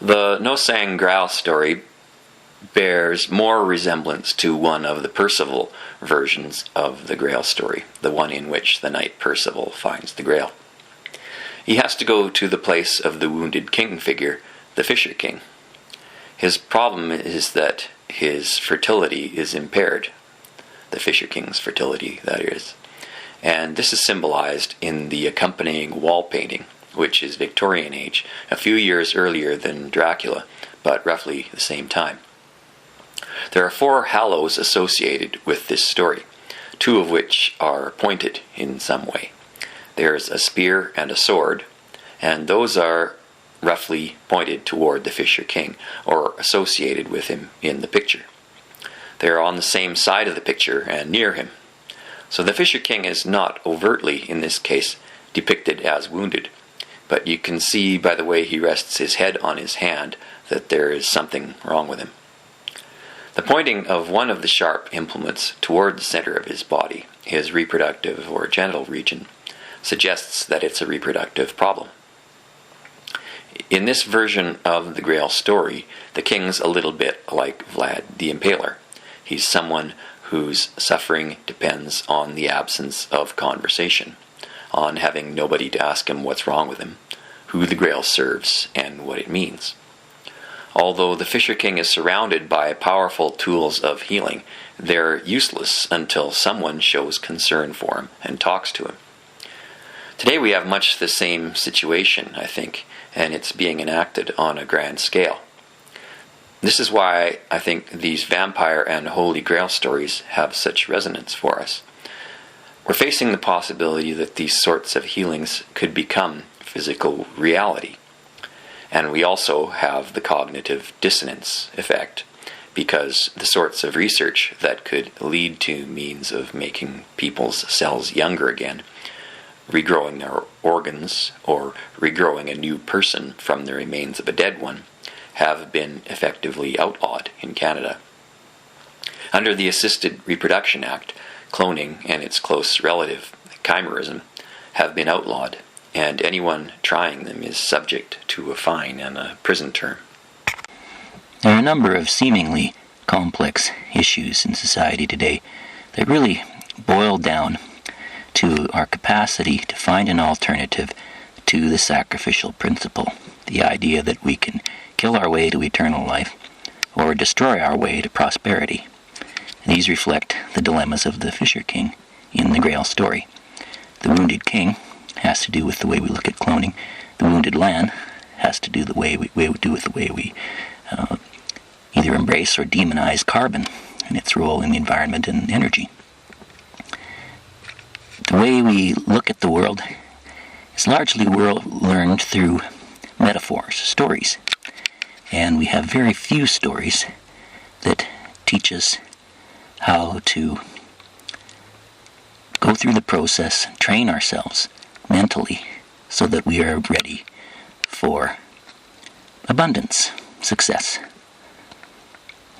The Nosangreal story bears more resemblance to one of the Percival versions of the Grail story, the one in which the knight Percival finds the Grail. He has to go to the place of the wounded king figure, the Fisher King. His problem is that his fertility is impaired, the Fisher King's fertility, that is. And this is symbolized in the accompanying wall painting, which is Victorian age, a few years earlier than Dracula, but roughly the same time. There are 4 hallows associated with this story, 2 of which are pointed in some way. There's a spear and a sword, and those are roughly pointed toward the Fisher King, or associated with him in the picture. They are on the same side of the picture and near him. So the Fisher King is not overtly, in this case, depicted as wounded, but you can see by the way he rests his head on his hand that there is something wrong with him. The pointing of one of the sharp implements toward the center of his body, his reproductive or genital region, suggests that it's a reproductive problem. In this version of the Grail story, the king's a little bit like Vlad the Impaler. He's someone whose suffering depends on the absence of conversation, on having nobody to ask him what's wrong with him, who the Grail serves, and what it means. Although the Fisher King is surrounded by powerful tools of healing, they're useless until someone shows concern for him and talks to him. Today we have much the same situation, I think, and it's being enacted on a grand scale. This is why I think these vampire and Holy Grail stories have such resonance for us. We're facing the possibility that these sorts of healings could become physical reality. And we also have the cognitive dissonance effect, because the sorts of research that could lead to means of making people's cells younger again, regrowing their organs, or regrowing a new person from the remains of a dead one, have been effectively outlawed in Canada. Under the Assisted Reproduction Act, cloning and its close relative, chimerism, have been outlawed, and anyone trying them is subject to a fine and a prison term. There are a number of seemingly complex issues in society today that really boil down to our capacity to find an alternative to the sacrificial principle, the idea that we can kill our way to eternal life or destroy our way to prosperity. These reflect the dilemmas of the Fisher King in the Grail story. The wounded king has to do with the way we look at cloning. The wounded land has to do with the way we either embrace or demonize carbon and its role in the environment and energy. The way we look at the world is largely learned through metaphors, stories. And we have very few stories that teach us how to go through the process, train ourselves mentally so that we are ready for abundance, success.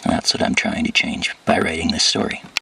And that's what I'm trying to change by writing this story.